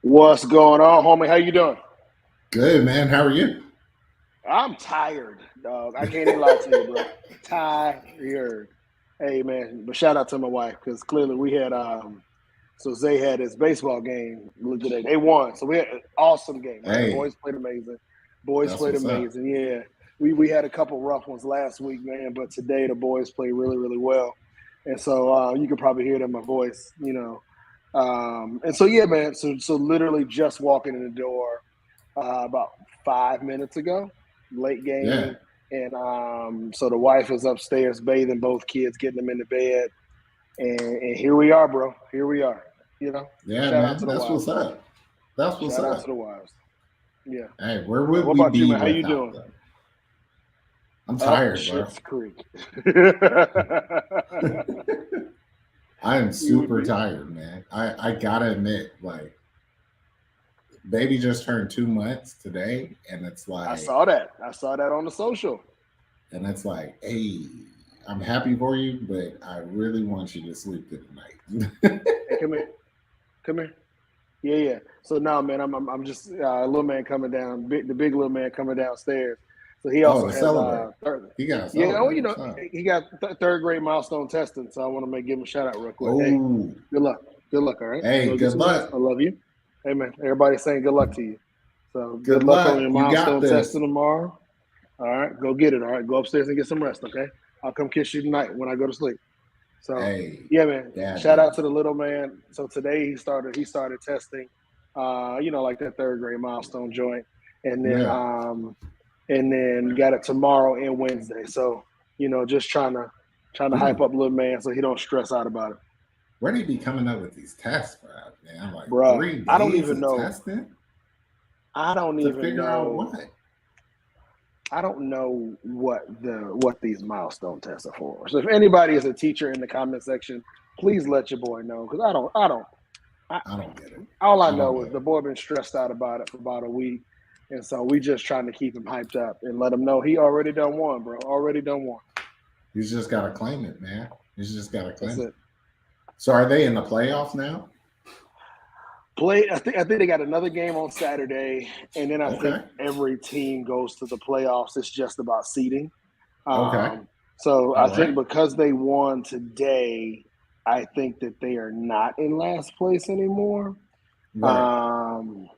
What's going on, homie? How you doing? Good, man. How are you? I'm tired, dog. I can't even lie to you, bro. Tired. Hey, man. But shout out to my wife because clearly we had so Zay had his baseball game today. They won, so we had an awesome game, right? Hey, Boys played amazing. Boys that's played what's up. amazing. Yeah, we had a couple rough ones last week, man, but today the boys played really really well, and so you can probably hear it in my voice, you know. And so yeah, man. So literally just walking in the door about 5 minutes ago, late Yeah, game, and so the wife is upstairs bathing both kids, getting them into bed, and here we are, bro. Here we are. You know, yeah, shout out to man. the That's wives, what's man. up. That's what's Shout out to the up. wives. Yeah. Hey, where So would what we about you, be man? How you without doing? them? I'm Up tired, bro. Shit's Creek. I am You would super be. tired, man. I gotta admit, like, baby just turned 2 months today, and I saw that. I saw that on the social. it's like, hey, I'm happy for you, but I really want you to sleep good tonight. Hey, come here. Come here. Yeah, yeah. So now, man, I'm just a little man coming down, the big little man coming downstairs. So he Oh, also to has celebrate. third. He got to Yeah, oh, celebrate. he got third grade milestone testing. So I want to give him a shout out real quick. Hey, Oh, good luck. Good luck. All right, hey, go get good some rest. luck. I love you. Hey, man. Everybody's saying good luck to you. So good Good luck on luck. your You got milestone this. testing tomorrow. All right, go get it. All right, go upstairs and get some rest. Okay, I'll come kiss you tonight when I go to sleep. So Hey, yeah, man. dad Shout out duty. to the little man. So today he started testing, like that third grade milestone joint, and then Yeah. um, and then got it tomorrow and Wednesday. So just trying to hype Ooh, up little man so he don't stress out about it, where do you be coming up with these tests, bro? Man, like bruh. three I don't days even of know. testing I don't to even figure out know. what? I don't know what these milestone tests are for. So if anybody is a teacher in the comment section, please let your boy know because I, I don't get it. all I I don't know is get the it. boy been stressed out about it for about a week, and so we just trying to keep him hyped up and let him know he already done won, bro. Already done won. He's just got to claim it, man. He's just got to That's claim it. it. So are they in the playoffs now? Play. I think they got another game on Saturday, and then I think Okay. every team goes to the playoffs. It's just about seeding. Okay. So I All think right. because they won today, I think that they are not in last place anymore. Right. Um,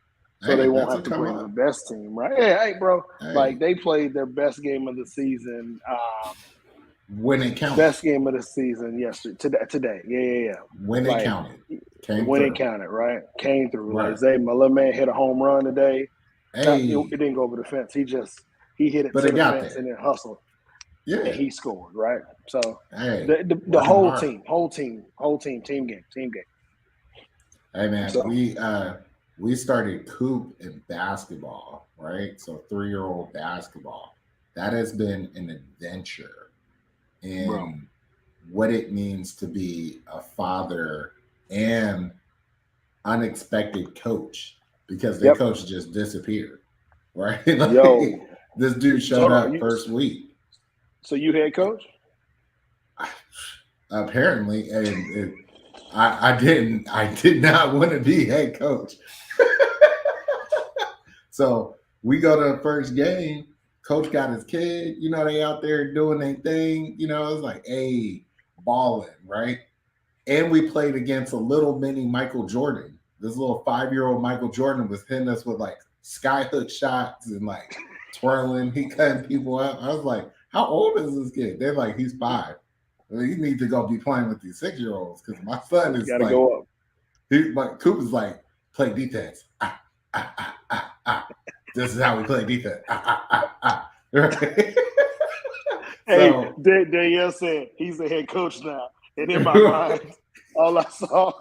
so they Hey, won't that's have a to come play the up. best team, right? Yeah, hey, bro. Like Hey, they played their best game of the season. when it counted. Best game of the season yesterday. Today. Yeah, yeah, yeah. When it Like counted. Came when it through. counted, right? Came through. Like Right. Zay, my little man hit a home run today. Not it, Hey, it didn't go over the fence. He hit it but to it the got fence there. and then hustled and Yeah. he scored, right? So Hey, the working whole hard. team, team game, team game. Hey man, So we started Coop in basketball, right? So 3-year-old basketball. That has been an adventure bro, in what it means to be a father and unexpected coach because the yep. coach just disappeared, right? Yo, Like this dude so showed hold on. up first week. So you head coach? Apparently, and I did not want to be head coach. So we go to the first game. Coach got his kid. They out there doing their thing. It's like, hey, balling, right? And we played against a little mini Michael Jordan. This little 5-year-old Michael Jordan was hitting us with like skyhook shots and like twirling. He cutting people up. I was like, how old is this kid? They're like, he's 5. Well, you need to go be playing with these 6-year-olds because my son is Got to like, go up. Coop is like, play defense. This is how we play defense. Right? Hey, So Danielle said he's the head coach now, and in my mind, all I saw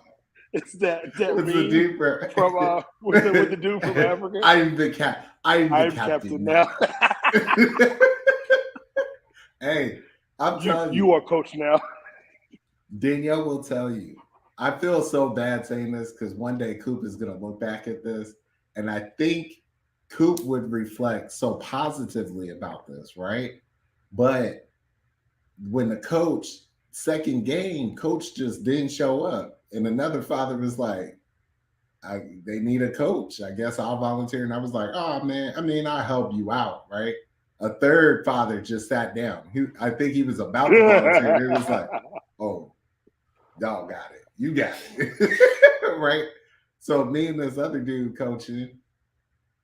is that what's the meme deeper? from with the dude from Africa. I'm the I'm captain captain now. now. Hey, I'm telling you you, are coach now. Danielle will tell you. I feel so bad saying this because one day Coop is going to look back at this, and I think Coop would reflect so positively about this, right? But when the second game, coach just didn't show up, and another father was like, they need a coach. I guess I'll volunteer. And I was like, oh man, I mean, I'll help you out, right? A third father just sat down. I think he was about to volunteer. And it was like, oh, y'all got it. You got it. Right? So me and this other dude coaching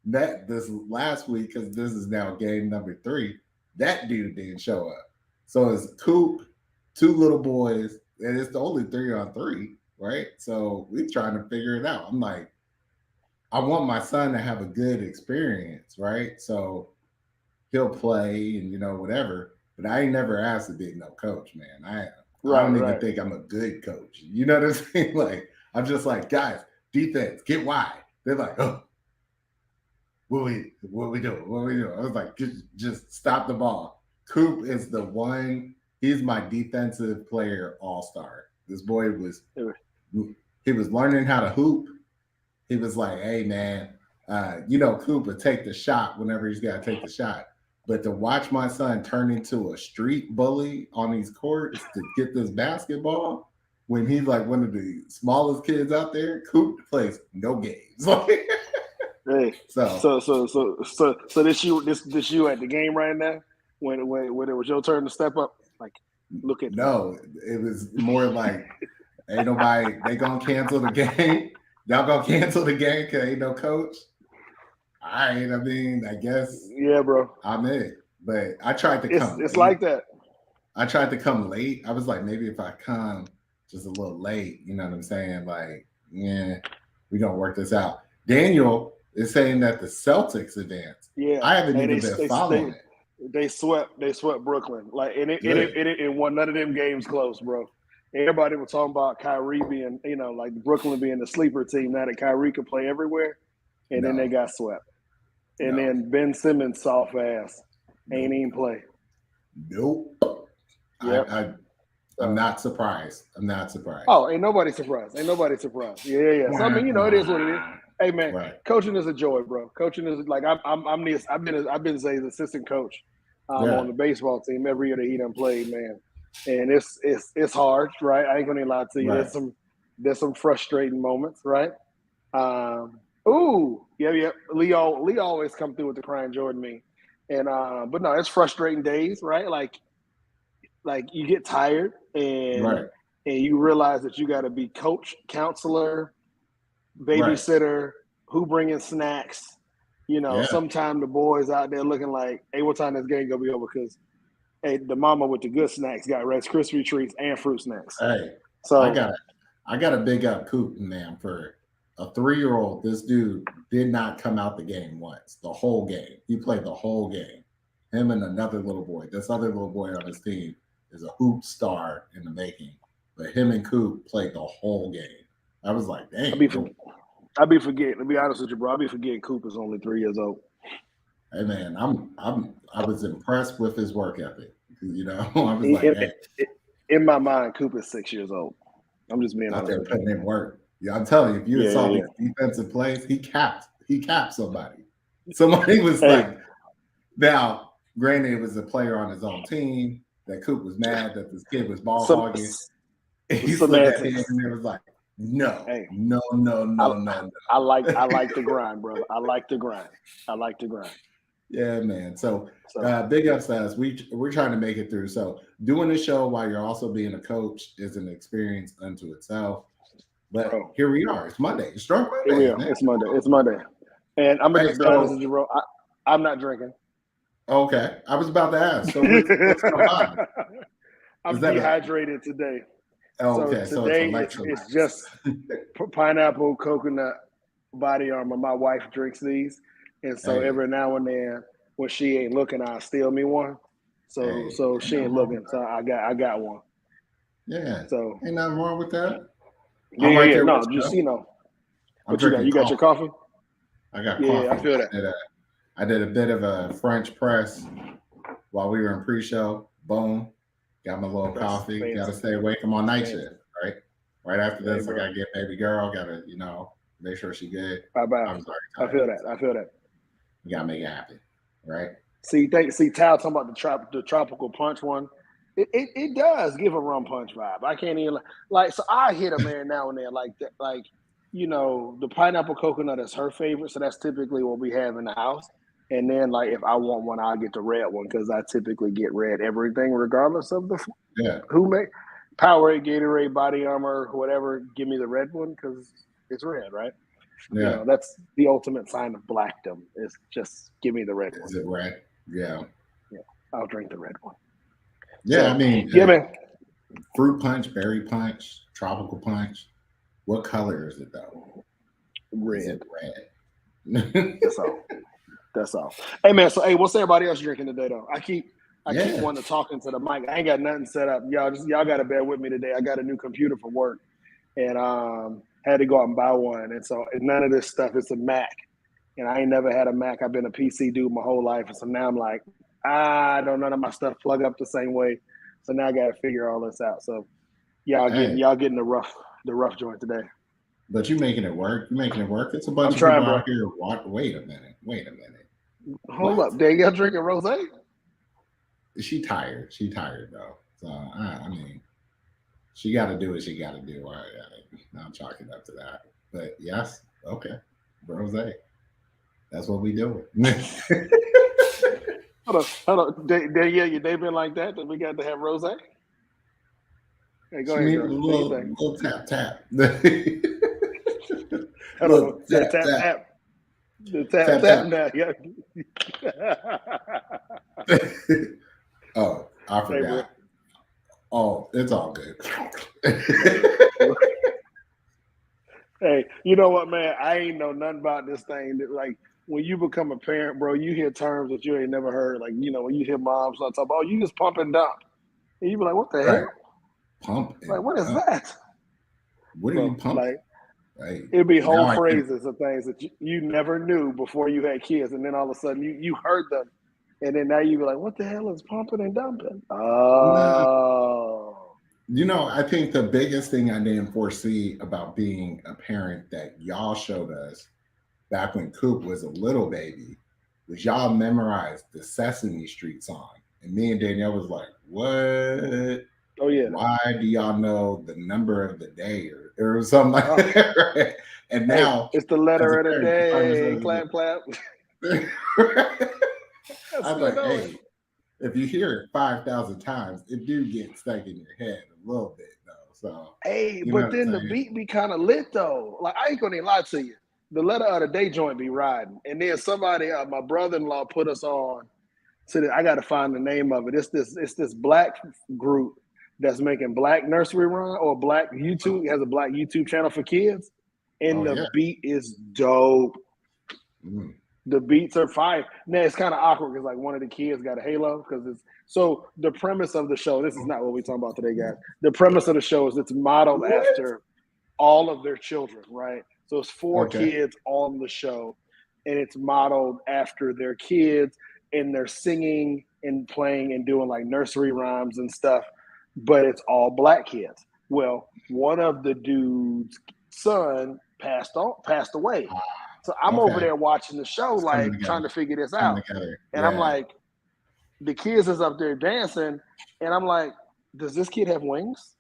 this last week, because this is now game number 3, that dude didn't show up. So it's Coop, 2 little boys, and it's the only 3-on-3, right? So we're trying to figure it out. I'm like, I want my son to have a good experience, right? So he'll play and whatever. But I ain't never asked to be no coach, man. I don't even think I'm a good coach. You know what I'm saying? Like, I'm just like, guys, defense, get wide. They're like, oh, what we doing? What we doing? I was like, just stop the ball. Coop is the one. He's my defensive player all-star. This boy he was learning how to hoop. He was like, hey, man, Coop would take the shot whenever he's got to take the shot. But to watch my son turn into a street bully on these courts to get this basketball, when he's like one of the smallest kids out there, Coop plays no games. Hey, so this you at the game right now when it was your turn to step up? Like, look at no, it was more like ain't nobody. They gonna cancel the game. Y'all gonna cancel the game because ain't no coach. All right, I mean, I guess. Yeah, bro. I'm in. But I tried to come. It's like that. I tried to come late. I was like, maybe if I come just a little late, you know what I'm saying? Like, yeah, we're gonna work this out. Daniel is saying that the Celtics advanced. Yeah. I haven't even been following it. They swept Brooklyn. Like, and it won none of them games close, bro. Everybody was talking about Kyrie being, like Brooklyn being the sleeper team now that Kyrie could play everywhere. And then they got swept. And then Ben Simmons, soft ass, ain't even play. Nope. Yep. I'm not surprised. Oh, ain't nobody surprised. Yeah. So I mean, it is what it is. Hey man, Coaching is a joy, bro. Coaching is like I've been Zay's assistant coach on the baseball team every year that he done played, man. And it's hard, right? I ain't gonna lie to you. Right. There's some frustrating moments, right? Yeah. Lee always come through with the crying Jordan meme. And but no, it's frustrating days, right? Like you get tired and you realize that you got to be coach, counselor, babysitter, who bringing snacks. Sometimes the boys out there looking like, hey, what time this game gonna be over? Because hey, the mama with the good snacks got Rice Krispie treats and fruit snacks. Hey, so I got a big up Coop, man, for a 3-year-old. This dude did not come out the game once. The whole game, he played the whole game. Him and another little boy. This other little boy on his team is a hoop star in the making. But him and Coop played the whole game. I was like, dang. I'll be forgetting. To be honest with you, bro, I'll be forgetting Coop is only 3 years old. Hey man, I was impressed with his work ethic. I was like, in my mind, Coop is 6 years old. I'm just being out there putting in work. Yeah, I'm telling you, if you saw these defensive plays, he capped somebody. Somebody was like, now, granted, it was a player on his own team that Coop was mad that this kid was ball hogging. He looked at him and it was like, no. I like the grind, brother. I like the grind. Yeah, man. So big ups to us. We're trying to make it through. So doing the show while you're also being a coach is an experience unto itself. But here we are. It's Monday. It's Drunk Monday. Here we are. It's Monday. And I'm gonna just be honest with you, bro. I'm not drinking. Okay, I was about to ask. So what's going on? I'm dehydrated today. Okay, so today it's just pineapple, coconut, body armor. My wife drinks these, and so every now and then when she ain't looking, I'll steal me one. So she ain't looking, so I got one. Yeah. So ain't nothing wrong with that. Yeah. No, just What you got? You got your coffee? I got coffee. Yeah, I feel that. I did a bit of a French press while we were in pre-show. Boom. Got my little coffee. Got to stay awake. I'm on night shift, right? Right after this, I got to get baby girl. Got to, make sure she good. Bye-bye. I feel that. You got to make it happen, right? See, Tal talking about the tropical punch one. It does give a rum punch vibe. I can't even so I hit a man now and then like that. Like, the pineapple coconut is her favorite, so that's typically what we have in the house. And then, like, if I want one, I'll get the red one because I typically get red everything, regardless of who make Powerade, Gatorade, Body Armor, whatever. Give me the red one because it's red, right? Yeah. That's the ultimate sign of blackdom. Is just give me the red one. Is it red? Yeah. Yeah, I'll drink the red one. Yeah, So, I mean, man. Fruit punch, berry punch, tropical punch. What color is it though? Red. Is it red? That's all. Hey man, so what's everybody else drinking today though? I keep wanting to talk into the mic. I ain't got nothing set up. Y'all gotta bear with me today. I got a new computer for work and had to go out and buy one. And so none of this stuff, it's a Mac. And I ain't never had a Mac. I've been a PC dude my whole life. And so now I'm like, none of my stuff plug up the same way. So now I gotta figure all this out. So y'all getting the rough joint today. But you making it work. You making it work. It's a bunch of people out here. Wait a minute. Hold up. Danielle drinking rosé? She tired though. So I mean, she got to do what she got to do. I'm chalking up to that. But yes, okay, rosé. That's what we do. Hold on. Danielle, your day been like that we got to have rosé? Hey, go ahead, girl. Little tap. Hello, tap. The tap now. Yeah. Oh, I forgot. Oh, it's all good. Hey, you know what, man? I ain't know nothing about this thing. Like, when you become a parent, bro, you hear terms that you ain't never heard. Like, when you hear moms start talking about, you just pump and dump. And you be like, what the hell? Pump. Like, what is that? What are you pumping? Like, it'd be whole phrases of things that you never knew before you had kids. And then all of a sudden you heard them. And then now you be like, what the hell is pumping and dumping? Oh. I think the biggest thing I didn't foresee about being a parent that y'all showed us back when Coop was a little baby was y'all memorized the Sesame Street song. And me and Danielle was like, what? Oh, yeah. Why do y'all know the number of the day or something like that? Right? And now it's the letter of the day. Clap. I was like, hey, if you hear it 5,000 times, it do get stuck in your head a little bit though. So but then the beat be kind of lit though. Like, I ain't gonna lie to you. The letter of the day joint be riding. And then somebody, my brother-in-law put us on to I gotta find the name of it. It's this black group that's making black nursery rhyme or black YouTube, has a black YouTube channel for kids. And the beat is dope. Mm. The beats are fire. Now it's kind of awkward because like one of the kids got a halo because it's so the premise of the show. This is not what we're talking about today, guys. The premise of the show is it's modeled after all of their children, right? So it's 4 kids on the show, and it's modeled after their kids, and they're singing and playing and doing like nursery rhymes and stuff, but it's all black kids. Well, one of the dude's son passed away. So I'm over there watching the show, like trying to figure this out. And I'm like, the kids is up there dancing. And I'm like, does this kid have wings?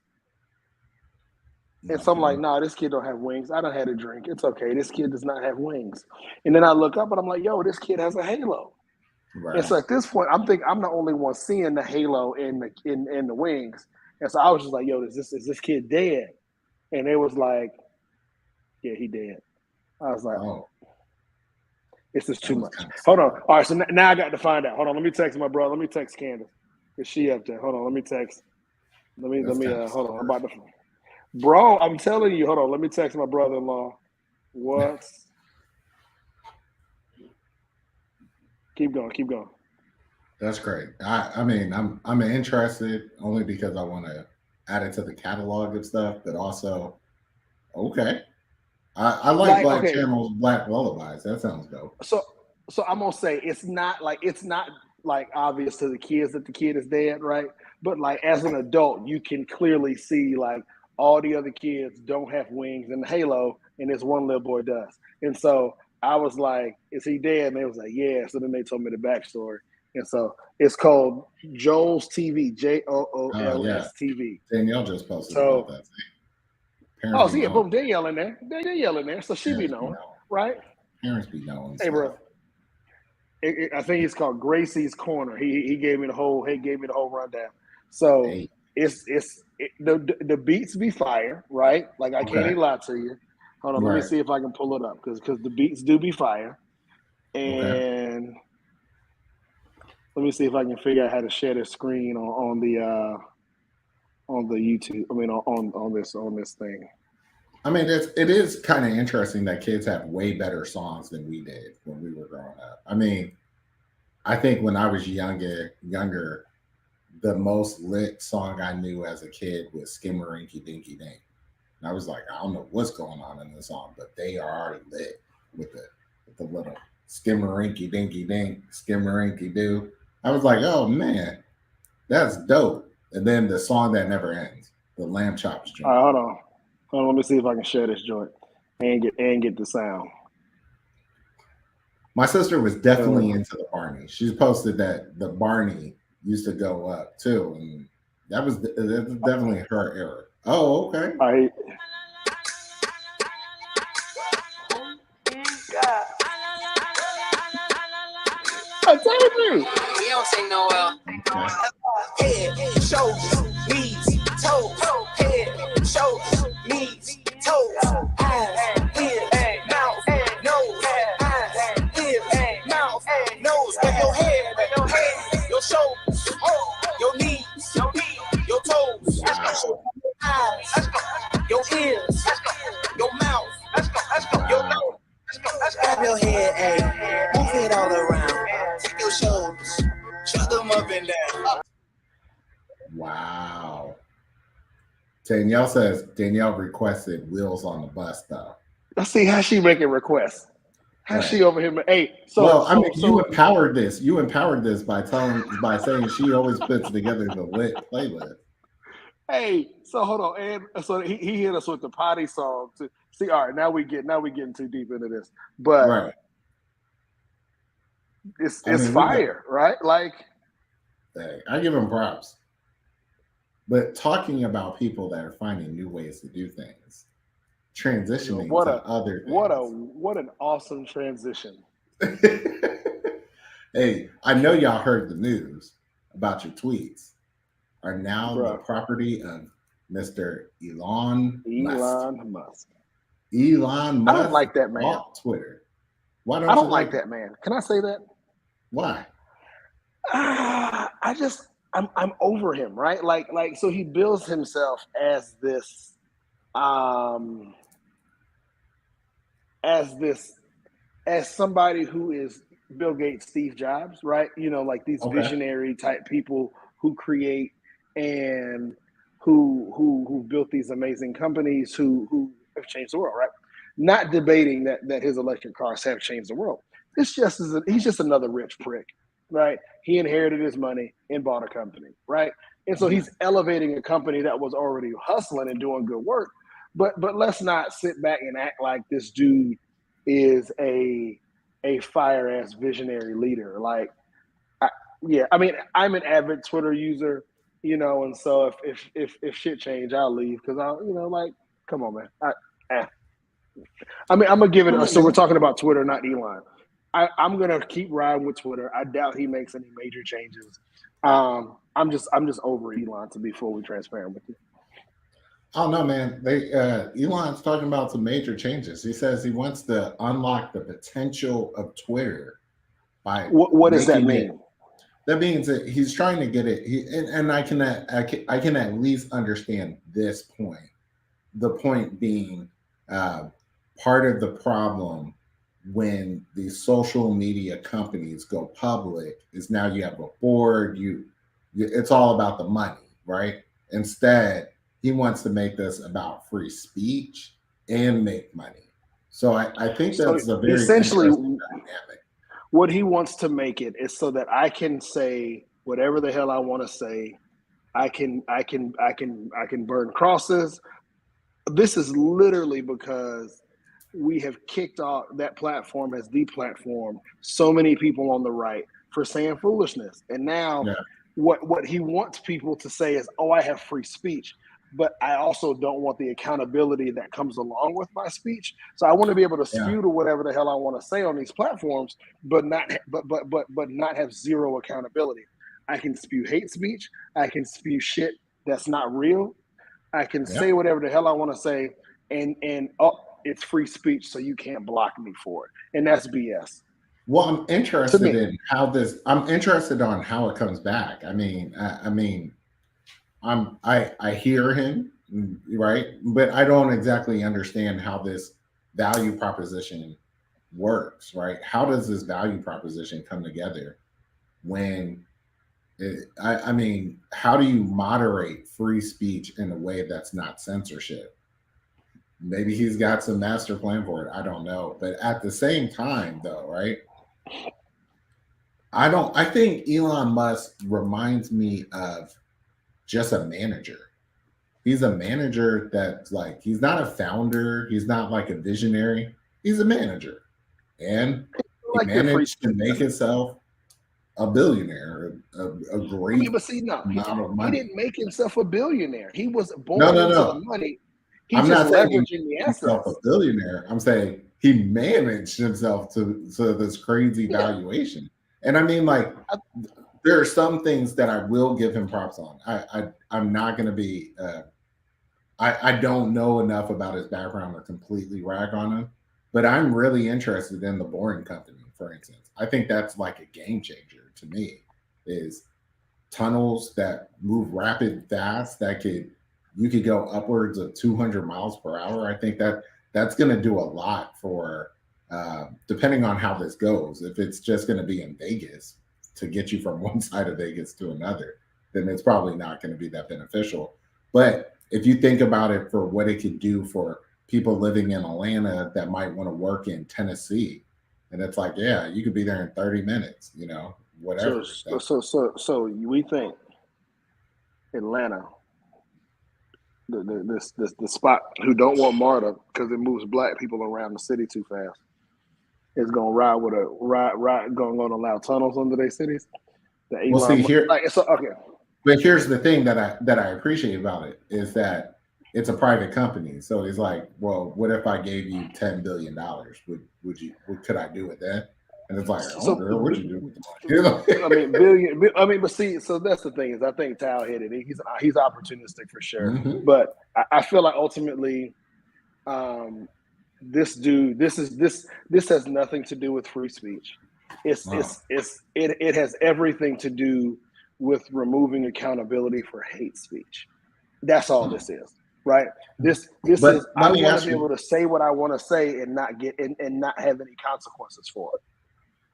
And so I'm like, no, this kid don't have wings. I done had a drink. It's okay. This kid does not have wings. And then I look up and I'm like, yo, this kid has a halo. Right. And so at this point, I'm thinking I'm the only one seeing the halo in the wings. And so I was just like, yo, is this kid dead? And it was like, yeah, he dead. I was like, oh. It's just too much. Hold on. All right, so now I got to find out. Hold on, let me text my brother. Let me text Candace. Is she up there? Hold on, let me text. Let me hold on. I'm about to. Bro, I'm telling you, hold on. Let me text my brother-in-law. What? Keep going. That's great. I mean, I'm interested only because I want to add it to the catalog of stuff, but also, okay. I like Black Channel's Black Lullabies. That sounds dope. So I'm gonna say it's not like obvious to the kids that the kid is dead, right? But like as an adult, you can clearly see like all the other kids don't have wings in the halo, and this one little boy does. And so I was like, "Is he dead?" And they was like, "Yeah." So then they told me the backstory, and so it's called Joel's TV, JOOLS TV. Danielle just posted about that. Parents Oh, be so yeah, knowing. boom, Danielle in there. Danielle in there. So she be Parents be knowing, knowing. right? Parents be knowing Hey, stuff. bro. I think it's called Gracie's Corner. He gave me the whole rundown. So Hey, the beats be fire, right? Like I can't okay, even lie to you. Hold on, let me right, see if I can pull it up because the beats do be fire. okay. And let me see if I can figure out how to share the screen on the YouTube. I mean on this thing. I mean, it is kind of interesting that kids have way better songs than we did when we were growing up. I mean, I think when I was younger, the most lit song I knew as a kid was Skimmerинky Dinky Dink. And I was like, I don't know what's going on in this song, but they are already lit with the little Skimmerинky Dinky Dink, Skimmerинky Doo. I was like, oh man, that's dope. And then the song that never ends, the Lamb Chops All joint. right, hold on. Let me see if I can share this joint and get the sound. My sister was definitely Uh, into the Barney. She's posted that the Barney used to go up too, and that's definitely her era. Oh, okay. I I told you. We don't take no L. Okay. Head, shoulders, knees, toes. Head, shoulders, knees, toes. Eyes, ears, mouth, nose. Eyes, ears, mouth, nose. Where your head, your shoulders, your knees, your toes. Wow. Your eyes, your ears, your mouth, your nose. Grab your head, ayy. Move it all around. Take your shoulders, shrug them up and down. Wow. Danielle requested Wheels on the Bus though. Let's see how she making requests. How's Right. she over here? Hey, Well, I mean, you empowered this. You empowered this by saying she always puts together the lit playlist. hey, so hold on, and so he hit us with the potty song. See, all right, now we getting too deep into this, but Right. it's I mean, fire, right? Like, I give him props. But talking about people that are finding new ways to do things, transitioning to other what an awesome transition. things. Hey, I know y'all heard the news about your tweets are now the Bruh. property of Mr. Elon Musk. Musk. Elon Musk I don't like that man. bought Twitter. Why I don't like that man. Can I say that? Why? I'm over him, right? Like so he bills himself as this as somebody who is Bill Gates, Steve Jobs, right? You know, like these Okay. visionary type people who create and who built these amazing companies who have changed the world, right? Not debating that his electric cars have changed the world. He's just another rich prick, right? He inherited his money and bought a company, right? And so he's elevating a company that was already hustling and doing good work. But let's not sit back and act like this dude is a fire ass visionary leader. Like, I mean, I'm an avid Twitter user, you know, and so if shit change, I'll leave because like, come on, man. I mean, I'm gonna give it. So we're talking about Twitter, not Elon. I'm gonna keep riding with Twitter. I doubt he makes any major changes. I'm just over Elon, to be fully transparent with you. Oh no, man! Elon's talking about some major changes. He says he wants to unlock the potential of Twitter by what does that mean? That means that he's trying to get it. And I can at least understand this point. The point being, part of the problem when these social media companies go public is now you have a board. It's all about the money, right? Instead, he wants to make this about free speech and make money. So I think that's a very essentially interesting dynamic. What he wants to make it is so that I can say whatever the hell I want to say. I can burn crosses. This is literally because we have kicked off that platform as the platform so many people on the right for saying foolishness. And now what he wants people to say is, oh, I have free speech. but I also don't want the accountability that comes along with my speech. So I want to be able to spew to whatever the hell I want to say on these platforms, but not have zero accountability. I can spew hate speech. I can spew shit that's not real. I can say whatever the hell I want to say, and it's free speech, so you can't block me for it, and that's BS. Well, I'm interested in how this. I'm interested on how it comes back. I mean, I hear him, right, but I don't exactly understand how this value proposition works, right? How does this value proposition come together when I mean, how do you moderate free speech in a way that's not censorship? Maybe he's got some master plan for it. I don't know. But at the same time, though, right? I think Elon Musk reminds me of just a manager. He's a manager that's like, he's not a founder. He's not like a visionary. He's a manager. And he managed to make himself a billionaire, a great amount of money. He didn't make himself a billionaire. He was born into the money. He's I'm not saying he the assets. Himself a billionaire. I'm saying he managed himself to this crazy valuation. And I mean, like, there are some things that I will give him props on. I'm not going to be. I don't know enough about his background to completely rag on him, but I'm really interested in the Boring Company, for instance. I think that's like a game changer to me. Is tunnels that move rapid, fast, you could go upwards of 200 miles per hour. I think that's going to do a lot for, depending on how this goes. If it's just going to be in Vegas to get you from one side of Vegas to another, then it's probably not going to be that beneficial. But if you think about it for what it could do for people living in Atlanta that might want to work in Tennessee, and it's like, yeah, you could be there in 30 minutes, whatever. So we think Atlanta, the spot who don't want MARTA because it moves black people around the city too fast, is gonna going to allow tunnels under their cities. Well, see here, okay. But here's the thing that I appreciate about it is that it's a private company. So it's like, well, what if I gave you $10 billion? What could I do with that? And it's like, girl, what'd you do with the money? But see, so that's the thing is, I think Tal hit it. He's opportunistic for sure. Mm-hmm. But I feel like ultimately, this has nothing to do with free speech. It has everything to do with removing accountability for hate speech. That's all this is, right? This is I want to be able to say what I want to say and not get and not have any consequences for it.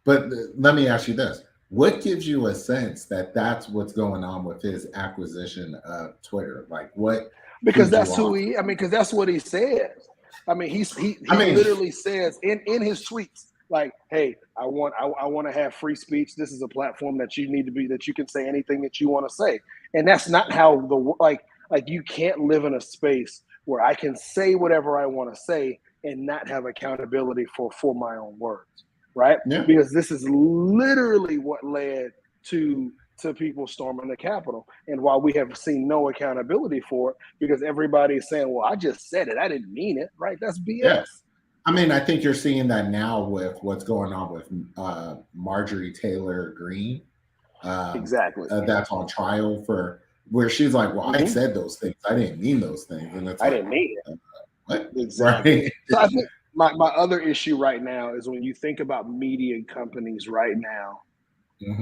But let me ask you this: what gives you a sense that that's what's going on with his acquisition of Twitter? Like what? Because that's who he. Because that's what he says. He literally says in his tweets, like, hey, I want to have free speech. This is a platform that you can say anything that you want to say. And that's not how like you can't live in a space where I can say whatever I want to say and not have accountability for my own words, right? Yeah. Because this is literally what led to people storming the Capitol. And while we have seen no accountability for it, because everybody's saying, well, I just said it, I didn't mean it, right? That's BS. Yeah. I think you're seeing that now with what's going on with Marjorie Taylor Greene. Exactly. That's on trial for where she's like, well, I said those things. I didn't mean those things. And it's I didn't mean it. What? Exactly. Right? So I think my other issue right now is when you think about media companies right now,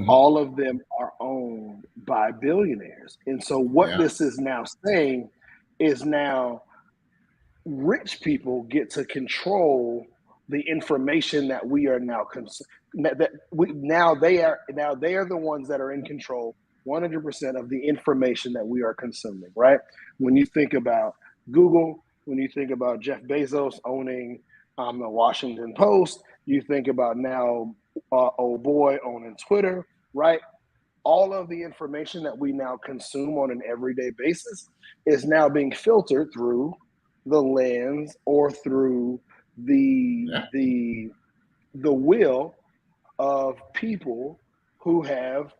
all of them are owned by billionaires. And so what this is now saying is now rich people get to control the information that we are now now they are the ones that are in control 100% of the information that we are consuming, right? When you think about Google, when you think about Jeff Bezos owning the Washington Post, you think about now old boy owning Twitter, right? All of the information that we now consume on an everyday basis is now being filtered through the lens or through the will of people who have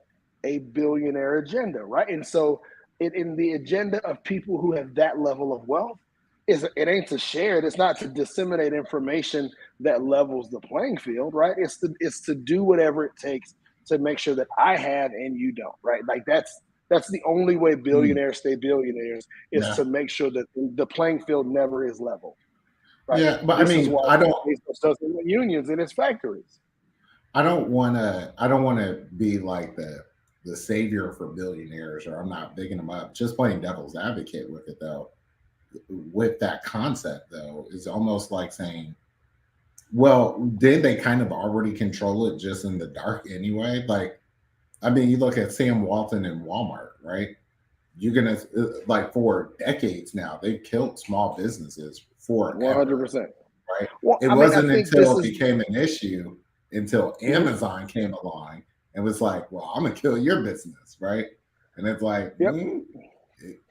a billionaire agenda, right? And so in the agenda of people who have that level of wealth is it ain't to share it. It's not to disseminate information that levels the playing field, right? It's to do whatever it takes to make sure that I have and you don't, right? Like that's the only way billionaires stay billionaires is to make sure that the playing field never is level. Right? Yeah, but this I don't unions in its factories. I don't want to be like the savior for billionaires, or I'm not bigging them up. Just playing devil's advocate with it, though. With that concept, though, is almost like saying, well, did they kind of already control it just in the dark anyway? Like, I mean, you look at Sam Walton and Walmart, right? You're gonna like for decades now, they've killed small businesses for 100%. Right. Well, it wasn't until it became an issue until Amazon came along and was like, well, I'm gonna kill your business, right? And it's like, this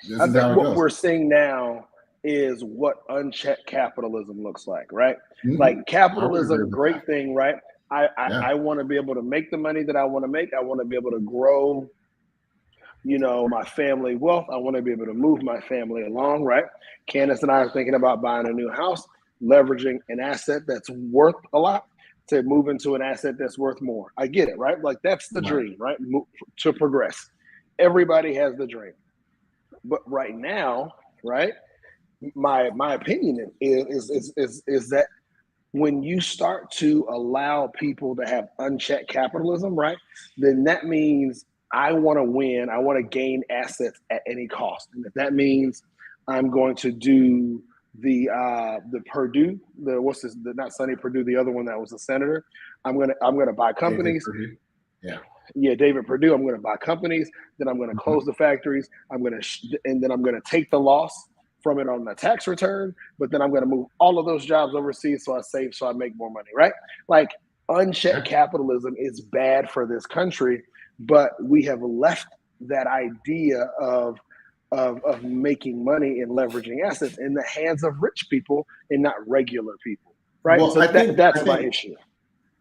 is how it goes. We're seeing now is what unchecked capitalism looks like, right? Like capitalism, great thing, right? I want to be able to make the money that I want to make. I want to be able to grow, my family wealth. I want to be able to move my family along, right? Candace and I are thinking about buying a new house, leveraging an asset that's worth a lot to move into an asset that's worth more. I get it, right? Like that's the dream, right? To progress. Everybody has the dream. But right now, right, my opinion is that when you start to allow people to have unchecked capitalism, right, then that means I want to win. I want to gain assets at any cost. And if that means I'm going to do the Purdue, not Sonny Perdue, the other one that was a senator. I'm gonna buy companies. David Perdue. I'm gonna buy companies. Then I'm gonna close the factories. And then I'm gonna take the loss from it on the tax return. But then I'm gonna move all of those jobs overseas, so I save, so I make more money. Right? Like unchecked capitalism is bad for this country, but we have left that idea of making money and leveraging assets in the hands of rich people and not regular people, right? Well, so that's my issue.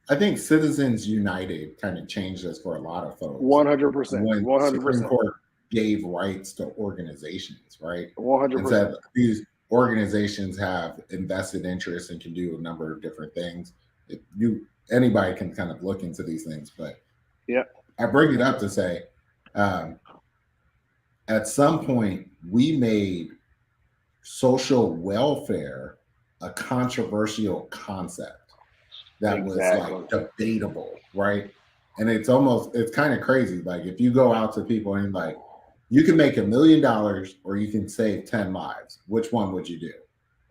I think Citizens United kind of changed this for a lot of folks. 100%. When 100%. Supreme Court gave rights to organizations, right? 100%. And said these organizations have invested interests and can do a number of different things. Anybody can kind of look into these things, but I bring it up to say, at some point, we made social welfare a controversial concept that was like debatable, right? And it's kind of crazy. Like if you go out to people and like, you can make $1 million or you can save 10 lives. Which one would you do?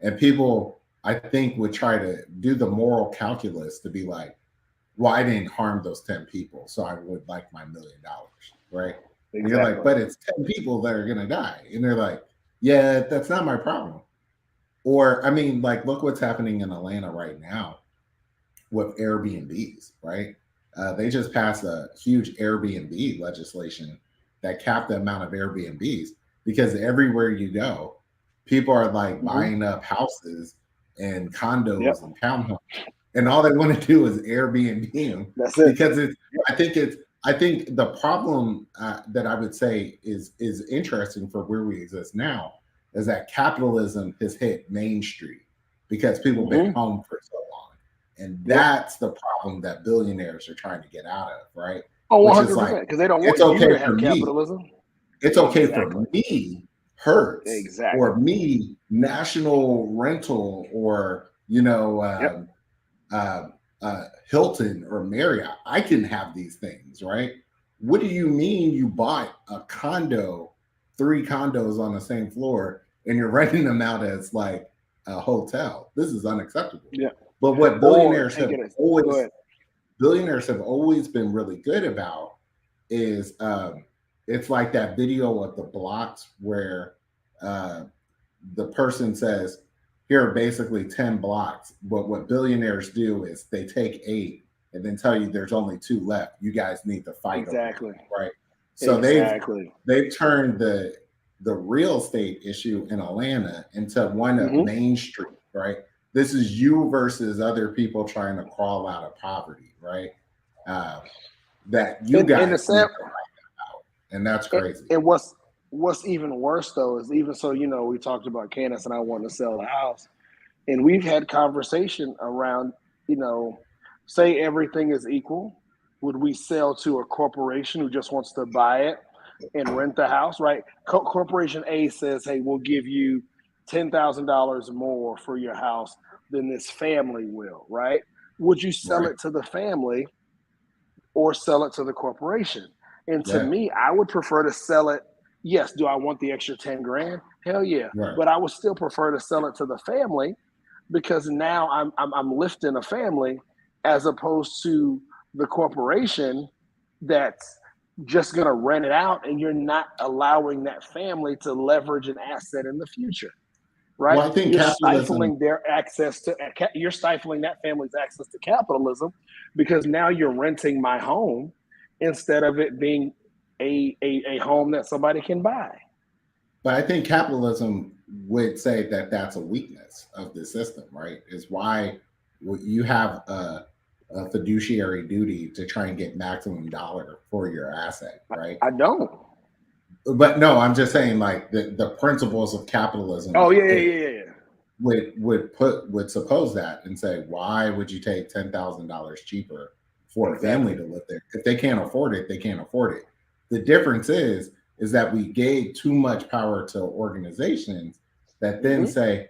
And people, I think, would try to do the moral calculus to be like, well, I didn't harm those 10 people, so I would like my $1 million, right? And you're like, but it's 10 people that are going to die. And they're like, yeah, that's not my problem. Or, I mean, like, look what's happening in Atlanta right now with Airbnbs, right? They just passed a huge Airbnb legislation that capped the amount of Airbnbs because everywhere you go, people are like buying up houses and condos and townhomes. And all they want to do is Airbnb them. That's it. Because I think the problem that I would say is interesting for where we exist now is that capitalism has hit Main Street because people have been home for so long. And that's the problem that billionaires are trying to get out of, right? Oh, 100%. Because they don't want you to have capitalism. It's okay for me, Hertz, exactly, or me, National Rental, or Hilton or Marriott. I can have these things, right? What do you mean you bought a condo, 3 condos on the same floor, and you're renting them out as like a hotel? This is unacceptable. Yeah. But what billionaires have always been really good about is it's like that video of the blocks where the person says, here are basically 10 blocks. But what billionaires do is they take 8 and then tell you there's only 2 left. You guys need to fight. Exactly. Over, right. So they've turned the real estate issue in Atlanta into one of Main Street, right? This is you versus other people trying to crawl out of poverty, right? That you guys need to fight about. And that's crazy. And what's what's even worse though is even so, we talked about Candace and I wanting to sell the house, and we've had conversation around, say everything is equal, would we sell to a corporation who just wants to buy it and rent the house, right? Corporation A says, hey, we'll give you $10,000 more for your house than this family will, right? Would you sell it to the family or sell it to the corporation? And to me, I would prefer to sell it. Yes, do I want the extra 10 grand? Hell yeah. Right. But I would still prefer to sell it to the family, because now I'm lifting a family as opposed to the corporation that's just going to rent it out, and you're not allowing that family to leverage an asset in the future, right? Well, I think you're stifling you're stifling that family's access to capitalism, because now you're renting my home instead of it being a home that somebody can buy. But I think capitalism would say that that's a weakness of the system, right? Is why you have a fiduciary duty to try and get maximum dollar for your asset, right? I don't. But no, I'm just saying, like, the principles of capitalism. Oh yeah. Would suppose that and say, why would you take $10,000 cheaper for a family to live there? If they can't afford it, they can't afford it. The difference is that we gave too much power to organizations that then say,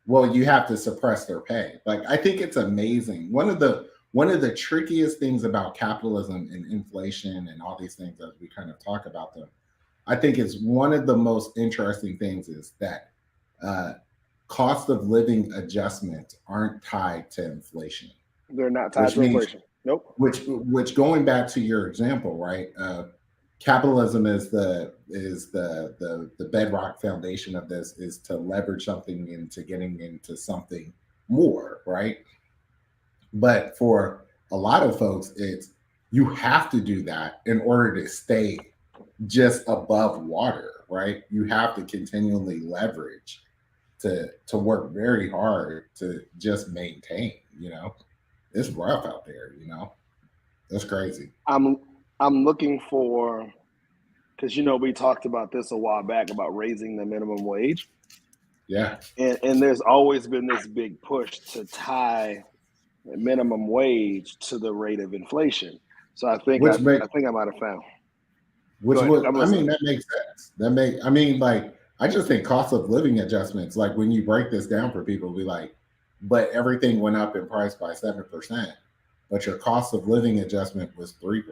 well, you have to suppress their pay. Like, I think it's amazing. One of the trickiest things about capitalism and inflation and all these things, as we kind of talk about them, I think is one of the most interesting things is that cost of living adjustments aren't tied to inflation. They're not tied to inflation. Nope. Which going back to your example, right? Capitalism is the bedrock foundation of this, is to leverage something into getting into something more, right? But for a lot of folks, it's you have to do that in order to stay just above water, right? You have to continually leverage to work very hard to just maintain, It's rough out there, That's crazy. I'm looking for, because we talked about this a while back about raising the minimum wage. Yeah. And there's always been this big push to tie minimum wage to the rate of inflation. So I think I might have found. That makes sense. I just think cost of living adjustments, like when you break this down for people, be like, but everything went up in price by 7%, but your cost of living adjustment was 3%,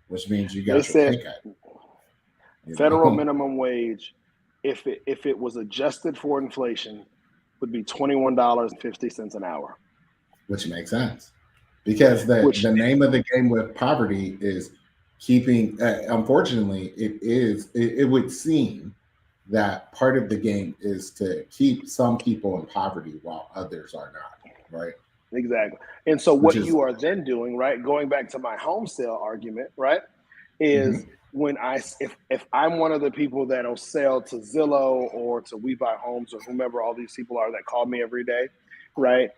which means you got your pay cut. Federal minimum wage, if it was adjusted for inflation, would be $21.50 an hour. Which makes sense, because the name of the game with poverty is keeping. Unfortunately, it would seem that part of the game is to keep some people in poverty while others are not, right? Exactly. And so what you are then doing, right, going back to my home sale argument, right, is when if I'm one of the people that'll sell to Zillow or to We Buy Homes or whomever all these people are that call me every day, right?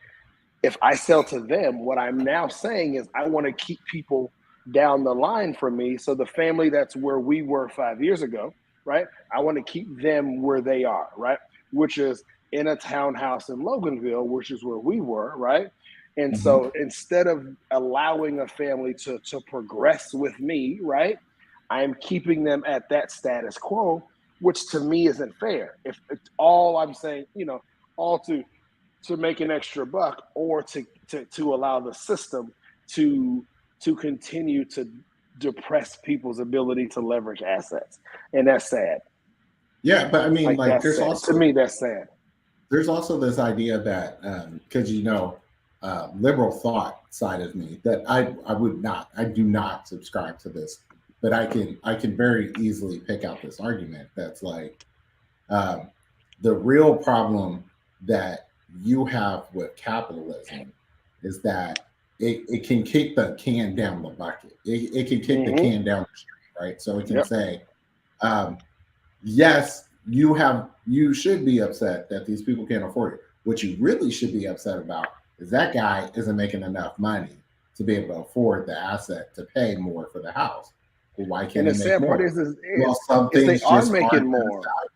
If I sell to them, what I'm now saying is I want to keep people down the line from me. So the family that's where we were 5 years ago, right? I want to keep them where they are, right? Which is in a townhouse in Loganville, which is where we were, right? And so instead of allowing a family to progress with me, right, I am keeping them at that status quo, which to me isn't fair. If it's all I'm saying, all to make an extra buck, or to allow the system to continue to depress people's ability to leverage assets, and that's sad. Yeah, but I mean, there's also, to me, that's sad. There's also this idea that because liberal thought side of me, that I do not subscribe to this, but I can very easily pick out this argument that's like the real problem that you have with capitalism is that it can kick the can down the bucket. It can kick the can down the street, right? So it can say, yes, you should be upset that these people can't afford it. What you really should be upset about is that guy isn't making enough money to be able to afford the asset to pay more for the house. Well, why And can't the they make sad part more? is Well, some they things are just making aren't as more. valuable.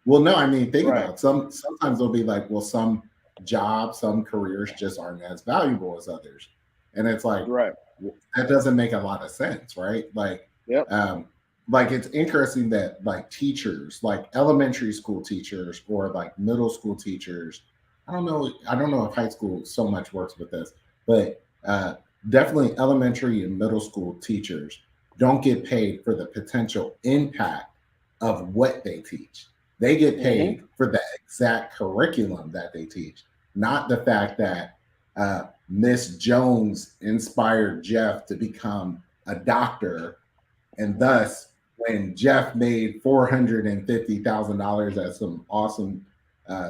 Well, no, I mean, think Right. about it. Sometimes they'll be like, well, some jobs, some careers just aren't as valuable as others. And it's like, Right. that doesn't make a lot of sense, right? Yep. Like it's interesting that like teachers, like elementary school teachers or like middle school teachers, I don't know if high school so much works with this, but definitely elementary and middle school teachers don't get paid for the potential impact of what they teach. They get paid for the exact curriculum that they teach, not the fact that Miss Jones inspired Jeff to become a doctor, and thus, when Jeff made $450,000 as some awesome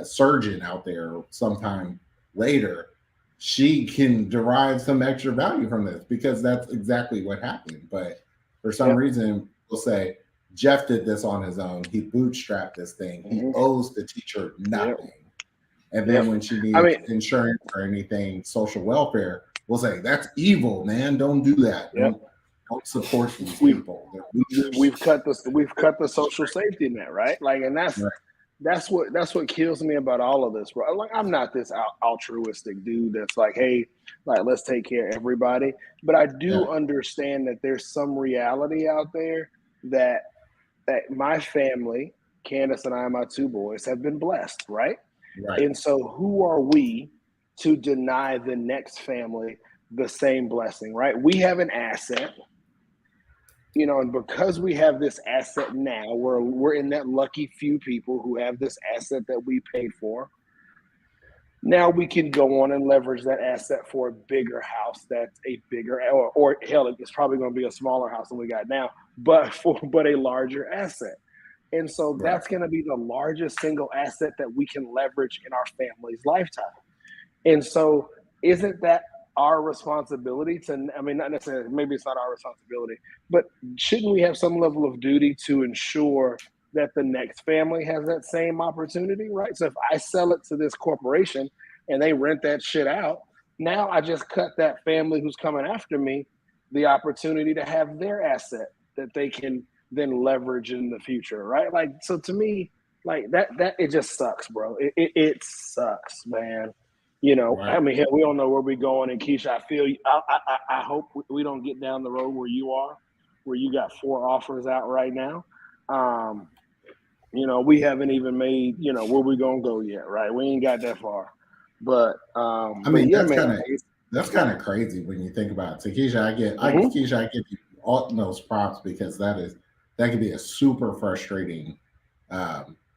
surgeon out there sometime later, she can derive some extra value from this because that's exactly what happened. But for some reason, we'll say Jeff did this on his own. He bootstrapped this thing. He owes the teacher nothing. And then when she needs insurance or anything, social welfare, we'll say that's evil, man. Don't do that. Don't support these people. We've cut the social safety net, right? Like, and that's what kills me about all of this, bro. Like, I'm not this altruistic dude that's like, hey, like, let's take care of everybody. But I do understand that there's some reality out there that my family, Candace and I, my two boys, have been blessed, right? And so who are we to deny the next family the same blessing, right? We have an asset, and because we have this asset now, we're in that lucky few people who have this asset that we paid for. Now we can go on and leverage that asset for a bigger house that's a bigger, or hell, it's probably going to be a smaller house than we got now, but a larger asset. And so that's going to be the largest single asset that we can leverage in our family's lifetime. And so isn't that our responsibility not necessarily, maybe it's not our responsibility, but shouldn't we have some level of duty to ensure that the next family has that same opportunity, right? So if I sell it to this corporation and they rent that shit out, now I just cut that family who's coming after me the opportunity to have their asset that they can then leverage in the future, right? Like, so to me, like that it just sucks, bro. It sucks, man. I mean, hell, we don't know where we're going. And Keisha, I feel you. I hope we don't get down the road where you are, where you got 4 offers out right now. We haven't even made, where we gonna go yet, right? We ain't got that far. But that's kind of crazy when you think about it. So Keisha, I give you all those props because that could be a super frustrating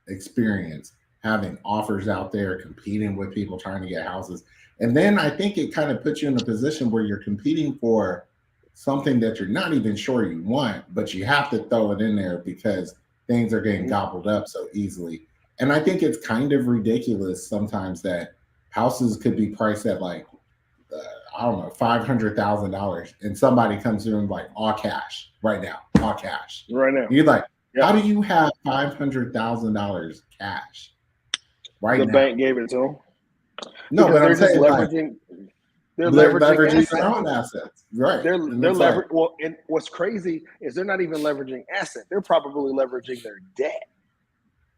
experience, having offers out there, competing with people trying to get houses. And then I think it kind of puts you in a position where you're competing for something that you're not even sure you want, but you have to throw it in there because things are getting gobbled up so easily. And I think it's kind of ridiculous sometimes that houses could be priced at like, I don't know, $500,000, and somebody comes in like all cash right now, all cash. Right now. You're like, how do you have $500,000 cash right now? The bank gave it to them. No, but I'm saying leveraging. They're leveraging their own assets, right? They're leveraging. Well, and what's crazy is they're not even leveraging assets. They're probably leveraging their debt.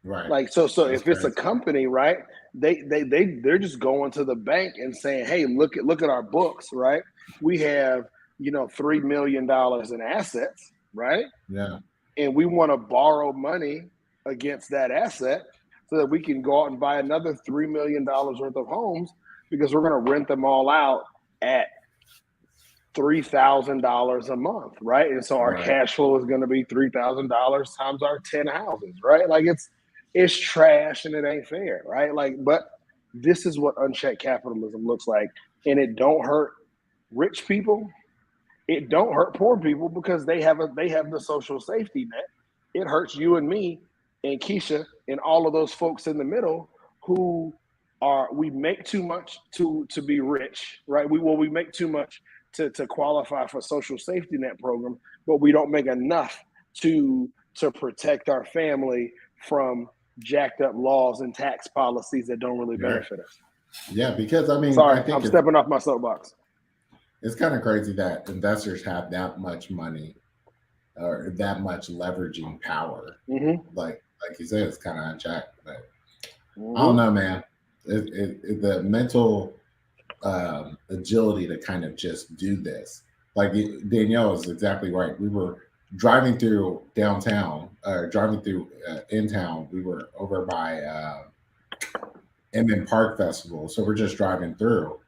Right. Like so if it's a company, right? They're just going to the bank and saying, "Hey, look at our books, right? We have $3 million in assets, right? Yeah. And we want to borrow money against that asset so that we can go out and buy another $3 million worth of homes because we're going to rent them all out at $3,000 a month, right? And so our cash flow is going to be $3,000 times our 10 houses, right? Like it's trash and it ain't fair, right? Like, but this is what unchecked capitalism looks like, and it don't hurt rich people. It don't hurt poor people because they have the social safety net. It hurts you and me and Keisha and all of those folks in the middle who we make too much to be rich, right? We make too much to qualify for social safety net program, but we don't make enough to protect our family from jacked up laws and tax policies that don't really benefit us. Yeah, because I mean, sorry, I think I'm stepping off my soapbox. It's kind of crazy that investors have that much money or that much leveraging power. Mm-hmm. Like you said, it's kind of unchecked. But I don't Mm-hmm. know, man. The mental agility to kind of just do this. Like Danielle is exactly right. We were driving through in town. We were over by Inman Park Festival, so we're just driving through,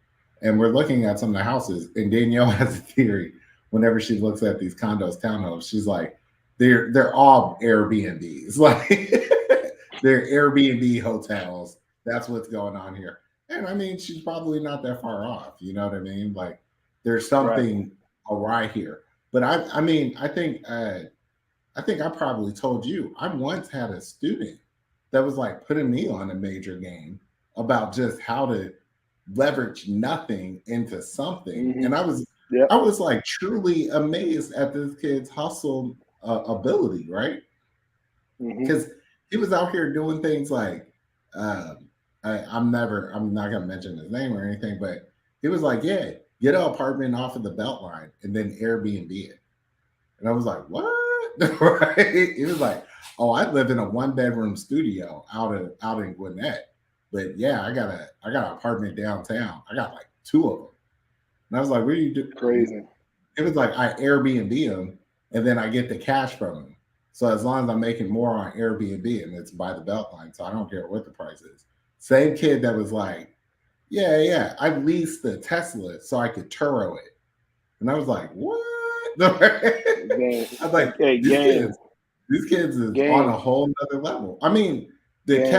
and we're looking at some of the houses. And Danielle has a theory. Whenever she looks at these condos, townhomes, she's like, they're all Airbnbs. Like they're Airbnb hotels. That's what's going on here. And I mean, she's probably not that far off. You know what I mean? Like, there's Right. something awry here. But I mean, I think I probably told you. I once had a student that was like putting me on a major game about just how to leverage nothing into something, Mm-hmm. and Yep. I was like truly amazed at this kid's hustle ability, right? Mm-hmm. Because he was out here doing things like um, I'm not gonna mention his name or anything, but he was like, yeah, get an apartment off of the Beltline and then Airbnb it. And I was like, what? Right? He was like, oh, I live in a 1 bedroom studio out in Gwinnett. But yeah, I got an apartment downtown. I got like two of them. And I was like, what do you do? Crazy. It was like I Airbnb them and then I get the cash from them. So as long as I'm making more on Airbnb and it's by the Beltline, so I don't care what the price is. Same kid that was like, yeah, I leased the Tesla so I could Turo it. And I was like, what? I Game. was like, Hey, these game. kids, these kids is on a Game. whole nother level. I mean, the Game.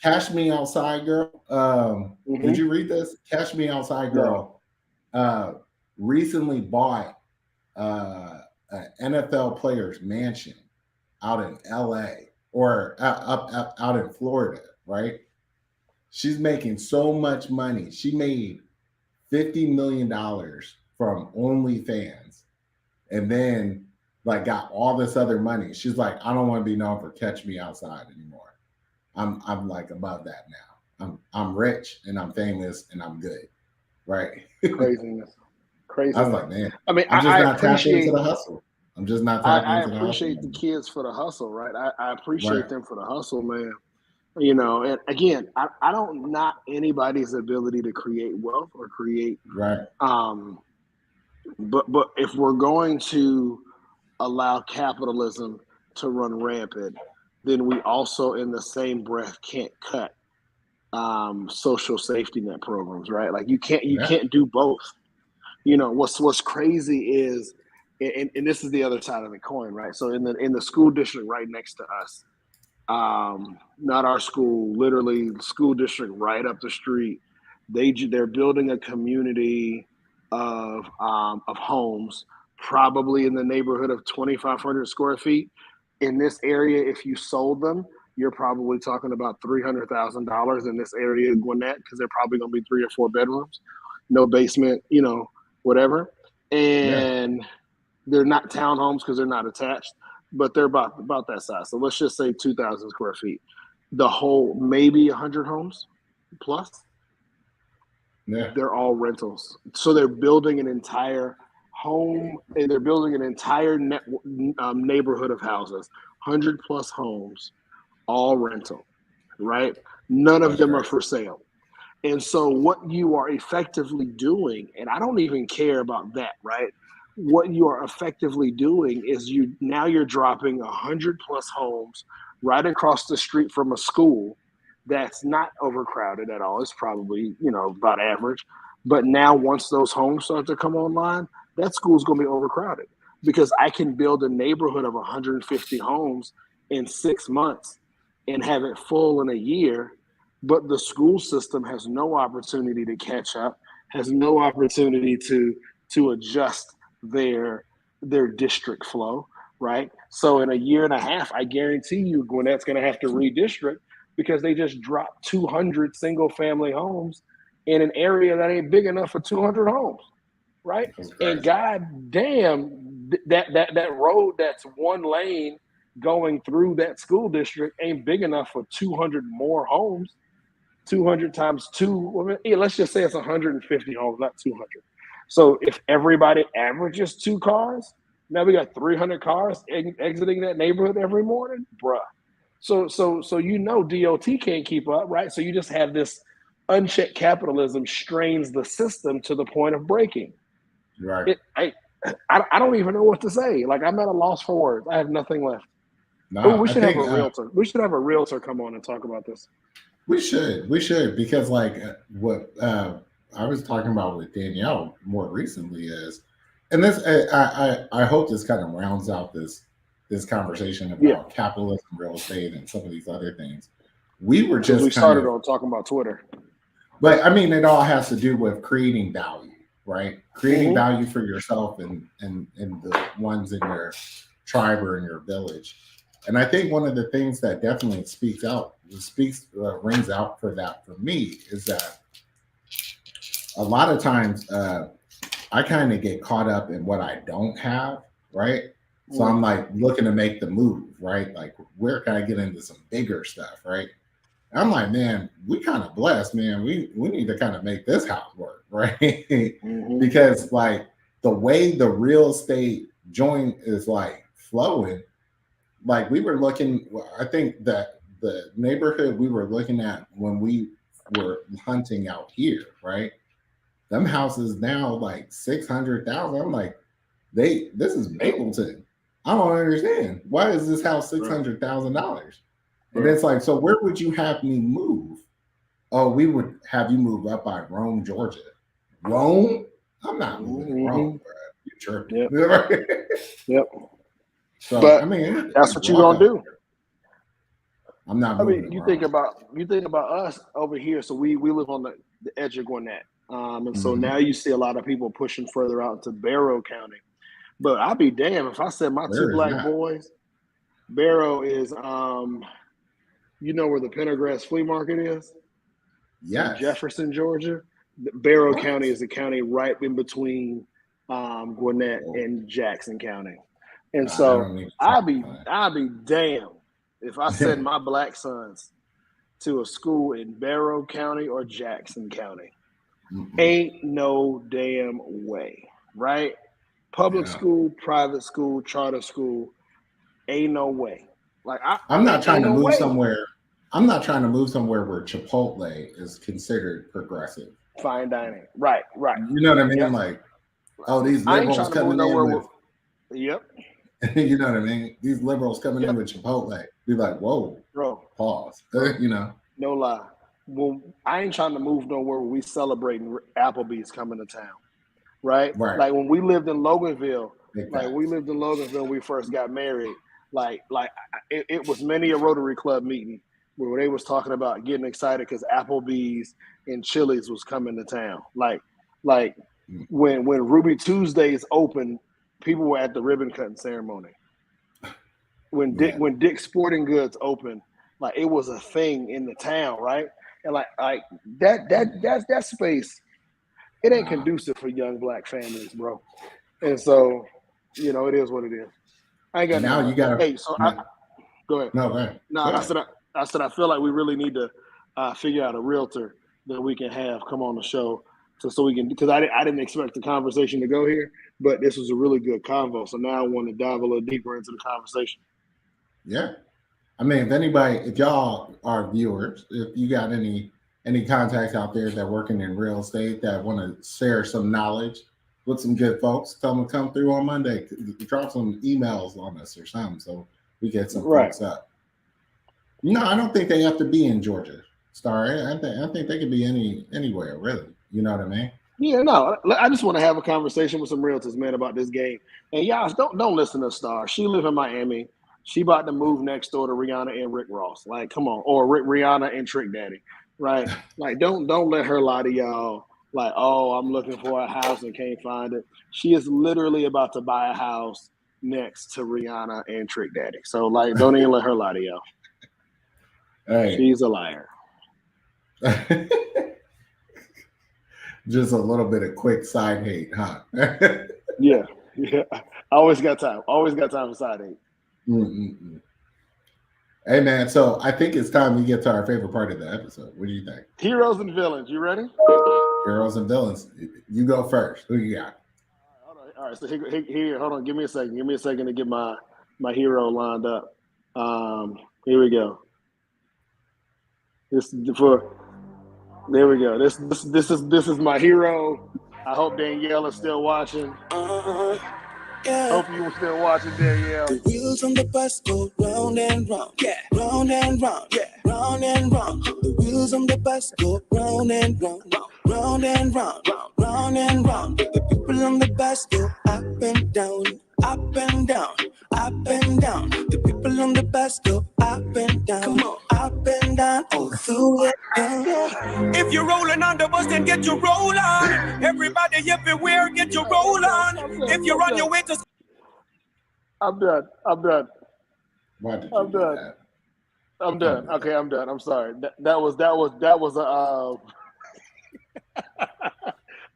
Cash Me Outside Girl. Did Mm-hmm. you read this? Cash Me Outside No. Girl uh, recently bought an NFL player's mansion out in LA or out in Florida, right? She's making so much money. She made $50 million from OnlyFans, and then like got all this other money. She's like, I don't want to be known for Catch Me Outside anymore. I'm like above that now. I'm rich and I'm famous and I'm good, right? Craziness. I was Craziness. like, man, I mean, I'm just I not tapped into appreciate the hustle. I'm just not tapped I into the hustle appreciate the anymore. kids for the hustle, right? I Right, appreciate them for the hustle, man. You know, and again, I don't knock anybody's ability to create wealth or create right, um but if we're going to allow capitalism to run rampant, then we also in the same breath can't cut social safety net programs, right? Like you yeah, can't do both. You know, what's crazy is and this is the other side of the coin, right? So in the school district right next to us, not our school, literally school district right up the street. They're building a community of homes, probably in the neighborhood of 2,500 square feet. In this area, if you sold them, you're probably talking about $300,000 in this area of Gwinnett because they're probably going to be 3 or 4 bedrooms, no basement, you know, whatever. yeah. And they're not townhomes because they're not attached, but they're about that size. So let's just say 2,000 square feet. The whole maybe 100 homes plus, Yeah, they're all rentals. So they're building an entire home and they're building an entire neighborhood of houses, 100 plus homes, all rental, right? None of that's them are crazy. for sale. And so what you are effectively doing, and I don't even care about that, right? What you are effectively doing is you're dropping 100 plus homes right across the street from a school that's not overcrowded at all. It's probably, you know, about average. But now once those homes start to come online, that school's going to be overcrowded because I can build a neighborhood of 150 homes in 6 months and have it full in a year, but the school system has no opportunity to catch up, has no opportunity to adjust their district flow, right? So in a year and a half, I guarantee you Gwinnett's going to have to redistrict because they just dropped 200 single family homes in an area that ain't big enough for 200 homes, right? That's And crazy. god damn, that road that's one lane going through that school district ain't big enough for 200 more homes. 200 times two, let's just say it's 150 homes, not 200. So if everybody averages 2 cars, Now we got 300 cars exiting that neighborhood every morning, bruh. So DOT can't keep up, right? So you just have this unchecked capitalism strains the system to the point of breaking. Right. I don't even know what to say. Like, I'm at a loss for words. I have nothing left. No, We should have a realtor. We should have a realtor come on and talk about this. We should because like what I was talking about with Danielle more recently is, and this I hope this kind of rounds out this conversation about capitalism, real estate, and some of these other things. We started on talking about Twitter, but I mean, it all has to do with creating value, right? Creating value for yourself and the ones in your tribe or in your village. And I think one of the things that definitely rings out for that for me is that a lot of times I kind of get caught up in what I don't have, right? So I'm like looking to make the move, right? Like, where can I get into some bigger stuff, right? I'm like, man, we kind of blessed, man. We need to kind of make this house work, right? Because like the way the real estate joint is like flowing, like we were looking, I think that the neighborhood we were looking at when we were hunting out here, right? Them houses now like 600,000. I'm like, this is Mapleton. I don't understand. Why is this house $600,000? And it's like, so where would you have me move? Oh, we would have you move up by Rome, Georgia. Rome? I'm not moving to Rome, bro. You tripping. Yep. So, but I mean, that's what you're gonna do. I'm not. I mean, you think about us over here. So we live on the edge of Gwinnett, and so now you see a lot of people pushing further out to Barrow County. But I'll be damned if I said my two black boys. Barrow is, you know where the Pendergrass Flea Market is? Yes. Jefferson, Georgia. Barrow County is the county right in between Gwinnett and Jackson County. And so I'll be damned if I send my black sons to a school in Barrow County or Jackson County. Ain't no damn way, right? Public school, private school, charter school, ain't no way. Like I'm not trying to move somewhere. I'm not trying to move somewhere where Chipotle is considered progressive. Fine dining. Right. You know what I mean? Yep. Like, oh, these liberals coming in with Yep. You know what I mean? These liberals coming in with Chipotle. Be like, whoa, bro. Pause. You know. No lie. Well, I ain't trying to move nowhere where we celebrating Applebee's coming to town. Right? Like when we lived in Loganville, when we first got married, it was many a Rotary Club meeting where they was talking about getting excited because Applebee's and Chili's was coming to town. Like when Ruby Tuesdays opened, people were at the ribbon cutting ceremony. When Dick's Sporting Goods opened, like it was a thing in the town, right? And like that space, it ain't conducive for young black families, bro. And so, you know, it is what it is. I ain't got now. You got to. Hey, so go ahead. No, go ahead. No, I said I feel like we really need to figure out a realtor that we can have come on the show, so we can, because I didn't expect the conversation to go here, but this was a really good convo. So now I want to dive a little deeper into the conversation. Yeah, I mean, if y'all are viewers, if you got any contacts out there that working in real estate that want to share some knowledge with some good folks, tell them to come through on Monday. Drop some emails on us or something so we get some folks up. No, I don't think they have to be in Georgia, Star. I think they could be anywhere, really. You know what I mean? Yeah, no. I just want to have a conversation with some realtors, man, about this game. And y'all don't listen to Star. She live in Miami. She about to move next door to Rihanna and Rick Ross. Like, come on, or Rihanna and Trick Daddy, right? Like, don't let her lie to y'all. Like, oh, I'm looking for a house and can't find it. She is literally about to buy a house next to Rihanna and Trick Daddy. So, like, don't even let her lie to y'all. Hey. She's a liar. Just a little bit of quick side hate, huh? Yeah. I always got time. Always got time for side hate. Mm-mm-mm. Hey, man, so I think it's time we get to our favorite part of the episode. What do you think? Heroes and villains. You ready? Heroes and villains. You go first. Who you got? All right. So here, hold on. Give me a second. Give me a second to get my hero lined up. Here we go. This for. There we go. This is my hero. I hope Danielle is still watching. Yeah. Hope you were still watching, Danielle. The wheels on the bus go round and round, yeah, round and round, yeah, round and round. The wheels on the bus go round and round, round and round, round and round. The people on the bus go up and down, up and down, up and down. The people on the bus go up and down, come on, up and down, all through it. If you're rolling on the bus, then get your roll on. Everybody everywhere, get your roll on. If you're on your way to... I'm done. Why did you I'm do done. that? I'm done. Okay, I'm done. I'm sorry. That was a.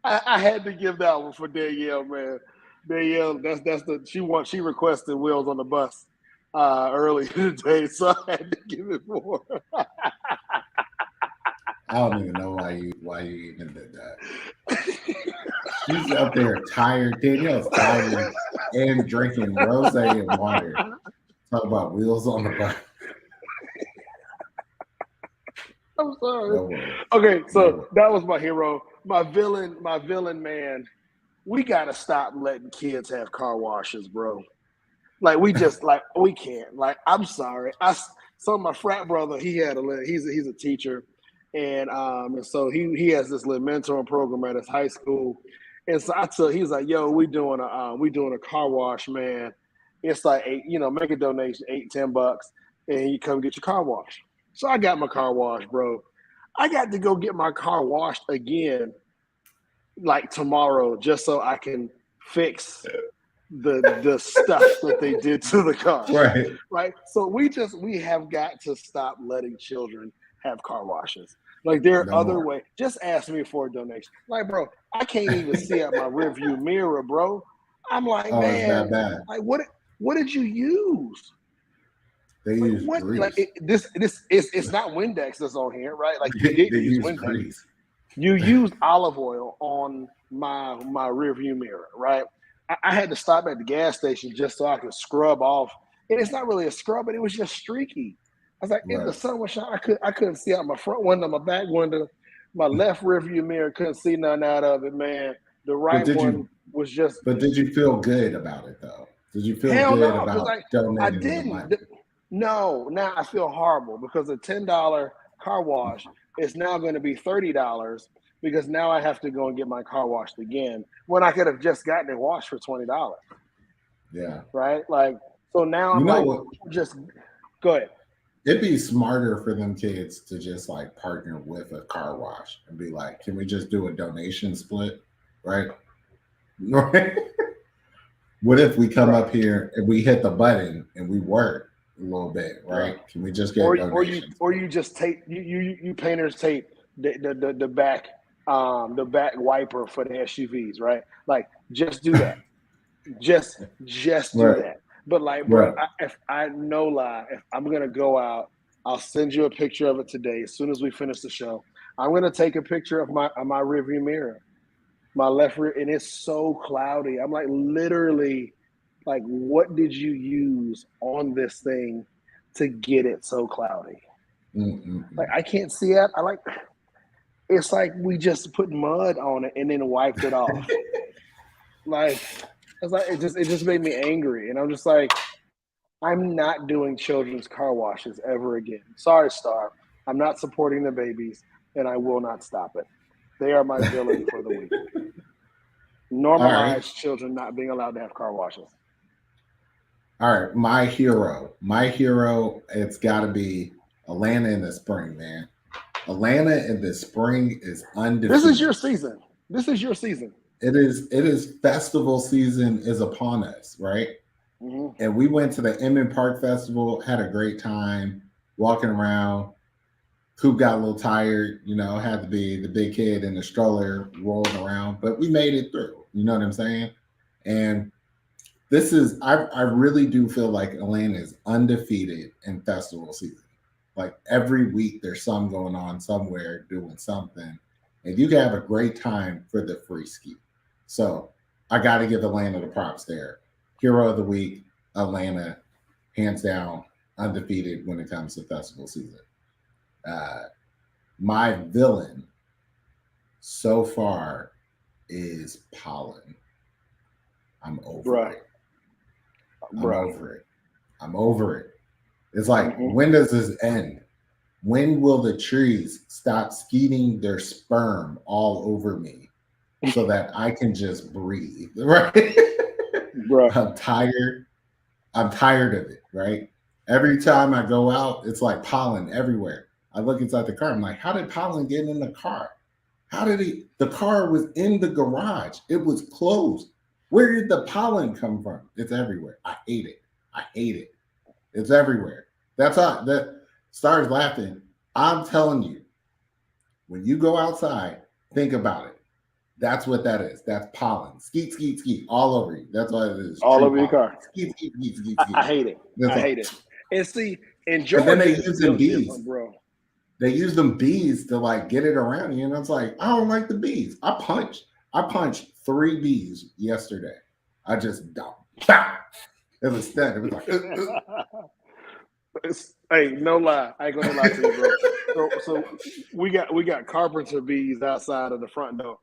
I had to give that one for Danielle, man. Danielle, she requested wheels on the bus earlier today, so I had to give it more. I don't even know why you even did that. She's up there tired. Danielle's tired and drinking rosé and water. Talk about wheels on the bus. I'm sorry. No Okay, so that was my hero. My villain, man. We gotta stop letting kids have car washes, bro. Like we can't. Like I'm sorry. So my frat brother, he's a teacher, and so he has this little mentoring program at his high school. And so he's like, yo, we doing a car wash, man. It's like make a donation, $8-10, and you come get your car washed. So I got my car washed, bro. I got to go get my car washed again, like tomorrow, just so I can fix the stuff that they did to the car. Right. So we have got to stop letting children have car washes. Like there are other ways. Just ask me for a donation. Like, bro, I can't even see out my rearview mirror, bro. I'm like, man, it's that bad. Like what did you use? They use grease. Like it's not Windex that's on here, right? Like you didn't use Windex. Grease. You used olive oil on my rearview mirror, right? I had to stop at the gas station just so I could scrub off. And it's not really a scrub, but it was just streaky. I was like, if the sun was shining, I couldn't see out my front window, my back window, my left rearview mirror, couldn't see nothing out of it, man. The right one was just. But did you feel good about it though? Did you feel good about donating? I didn't. No, now I feel horrible because a $10 car wash is now going to be $30 because now I have to go and get my car washed again when I could have just gotten it washed for $20. Yeah. Right? Like, so now I'm just go ahead. It'd be smarter for them kids to just like partner with a car wash and be like, can we just do a donation split? Right? What if we come up here and we hit the button and we work a little bit, right? Can we just get or you just tape you painters tape the back wiper for the SUVs, right? Like just do that. just do that. But like, bro, if I'm gonna go out, I'll send you a picture of it today. As soon as we finish the show, I'm gonna take a picture of my rearview mirror, my left rear, and it's so cloudy. I'm like, literally, like, what did you use on this thing to get it so cloudy? Like, I can't see it. It's like we just put mud on it and then wiped it off. Like. It's like it just made me angry, and I'm just like, I'm not doing children's car washes ever again. Sorry, Star. I'm not supporting the babies, and I will not stop it. They are my villain for the week. Normalize children not being allowed to have car washes. All right, my hero, it's got to be Atlanta in the spring, man. Atlanta in the spring is undefeated. This is your season. It is festival season is upon us, right? Mm-hmm. And we went to the Emmett Park Festival, had a great time walking around. Coop got a little tired, had to be the big kid in the stroller rolling around, but we made it through. You know what I'm saying? And this is, I really do feel like Atlanta is undefeated in festival season. Like every week there's some going on somewhere doing something, and you can have a great time for the free ski. So I got to give Atlanta the props there. Hero of the week, Atlanta, hands down, undefeated when it comes to festival season. My villain so far is Pollen. I'm over it. I'm over it. It's like, when does this end? When will the trees stop skeeting their sperm all over me so that I can just breathe? Right? Bro. I'm tired of it, right? Every time I go out, it's like pollen everywhere. I look inside the car. I'm like, how did pollen get in the car? The car was in the garage. It was closed. Where did the pollen come from? It's everywhere. I ate it. It's everywhere. That's how that starts laughing. I'm telling you, when you go outside, think about it. That's what that is. That's pollen. Skeet, skeet, skeet, all over you. That's what it is. All over your car. Skeet, skeet, skeet, skeet, skeet. I hate it. I hate it. And see, in Georgia, and then they use them bees, bro. They use them bees to like get it around you, and it's like, I don't like the bees. I punched 3 bees yesterday. I just dumped. It was dead. It was like, hey, no lie. I ain't gonna lie to you, bro. So we got carpenter bees outside of the front door.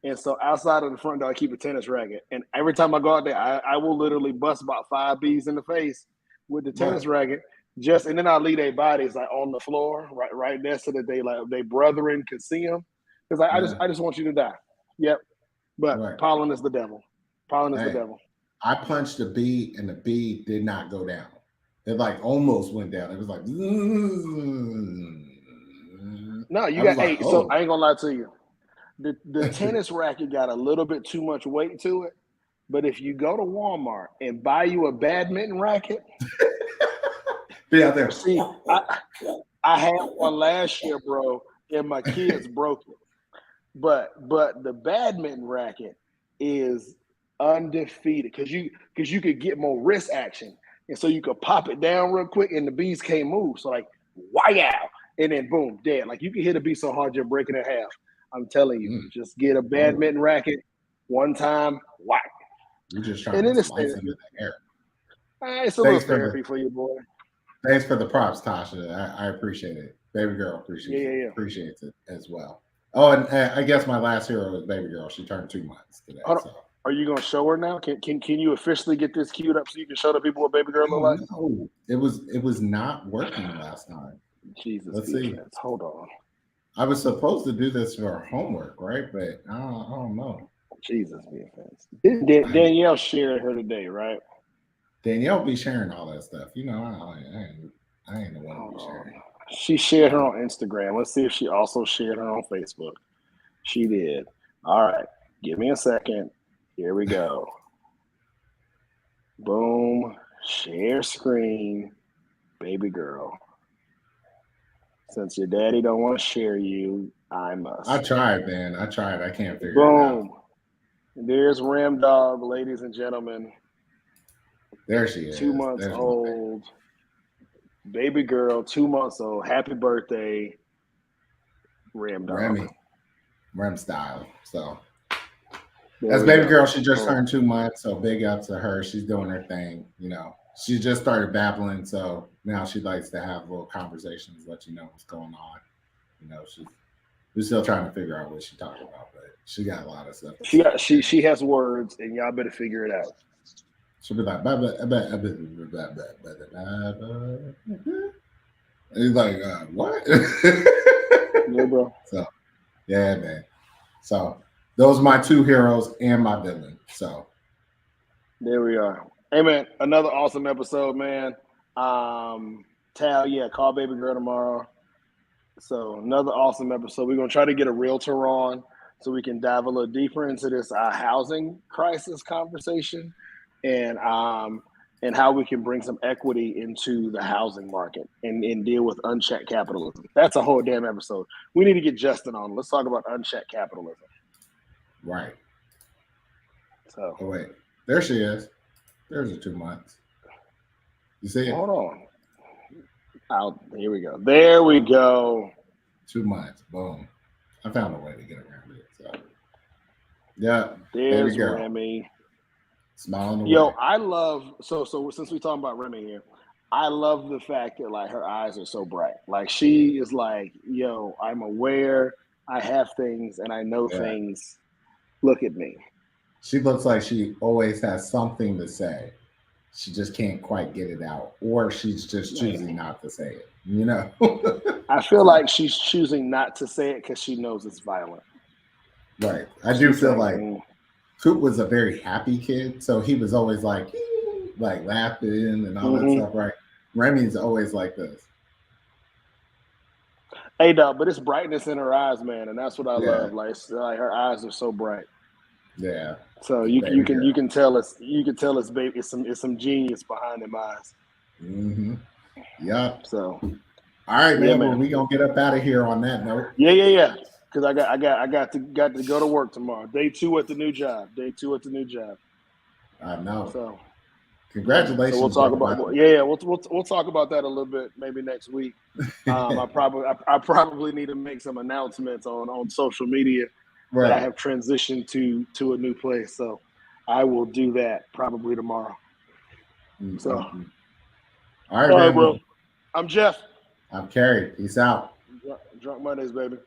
And so outside of the front door, I keep a tennis racket. And every time I go out there, I will literally bust about 5 bees in the face with the tennis racket. And then I leave their bodies like on the floor, right next to they brethren could see them. Because I just want you to die. Yep. But pollen is the devil. Pollen is the devil. I punched a bee and the bee did not go down. It like almost went down. It was like, no, you got 8. So I ain't gonna lie to you. The tennis racket got a little bit too much weight to it. But if you go to Walmart and buy you a badminton racket, be out there. See, I had one last year, bro, and my kids broke it. But the badminton racket is undefeated because you could get more wrist action, and so you could pop it down real quick, and the bees can't move. So like, wow, and then boom, dead. Like you can hit a bee so hard you're breaking it in half. I'm telling you, just get a badminton racket one time, whack. You're just trying to slice into the air. It's a little therapy for you, boy. Thanks for the props, Tasha. I appreciate it. Baby girl appreciates it as well. Oh, and I guess my last hero is Baby Girl. She turned 2 months today. So. Are you gonna show her now? Can you officially get this queued up so you can show the people what Baby Girl look like? No, it was not working last time. Jesus, let's see. Hold on. I was supposed to do this for homework, right? But I don't know. Jesus, Danielle shared her today, right? Danielle be sharing all that stuff. You know, I ain't the one to be sharing. She shared her on Instagram. Let's see if she also shared her on Facebook. She did. All right. Give me a second. Here we go. Boom. Share screen. Baby girl. Since your daddy don't want to share you, I must. I tried, man. I can't figure it out. There's Ram Dog, ladies and gentlemen. There she is. 2 months old. Baby girl, 2 months old. Happy birthday, Ram Dog. Rem style. So as Baby Girl, she just turned 2 months. So big up to her. She's doing her thing. You know, she just started babbling. So now she likes to have little conversations, let you know what's going on. You know, we're still trying to figure out what she's talking about, but she got a lot of stuff. She has words, and y'all better figure it out. She'll be like, he's like, what? Yeah, bro. So, yeah, man. So, those are my 2 heroes and my villain. So, there we are. Hey, man, another awesome episode, man. Tal, call Baby Girl tomorrow. So, another awesome episode. We're going to try to get a realtor on so we can dive a little deeper into this housing crisis conversation. And how we can bring some equity into the housing market and deal with unchecked capitalism. That's a whole damn episode. We need to get Justin on. Let's talk about unchecked capitalism. Right. So. Oh, wait. There she is. There's the 2 months. You see it? Hold on. Here we go. There we go. 2 months. Boom. I found a way to get around it. So. Yeah. There's Baby girl. Remy. Smiling away. Yo, I love so since we talking about Remy here, I love the fact that like her eyes are so bright. Like she is like, yo, I'm aware, I have things, and I know Yeah. things. Look at me. She looks like she always has something to say. She just can't quite get it out, or she's just choosing not to say it. You know. I feel like she's choosing not to say it because she knows it's violent. Right. I do She's feel saying, like Coop was a very happy kid, so he was always like laughing and all that stuff, right? Remy's always like this. Hey, dog, but it's brightness in her eyes, man, and that's what I Yeah. love. Like, like her eyes are so bright. Yeah. So Baby you girl. can tell it's baby it's some genius behind them eyes. Mm-hmm. Yep. So All right, yeah, man. Well, we gonna get up out of here on that note. Yeah. Because I got to go to work tomorrow. Day 2 at the new job. I know. So Congratulations. so we'll talk about we'll talk about that a little bit maybe next week. I probably need to make some announcements on social media that I have transitioned to a new place. So I will do that probably tomorrow. So all right, man. bro. I'm Jeff. I'm Kerry. Peace out. Drunk Mondays, baby.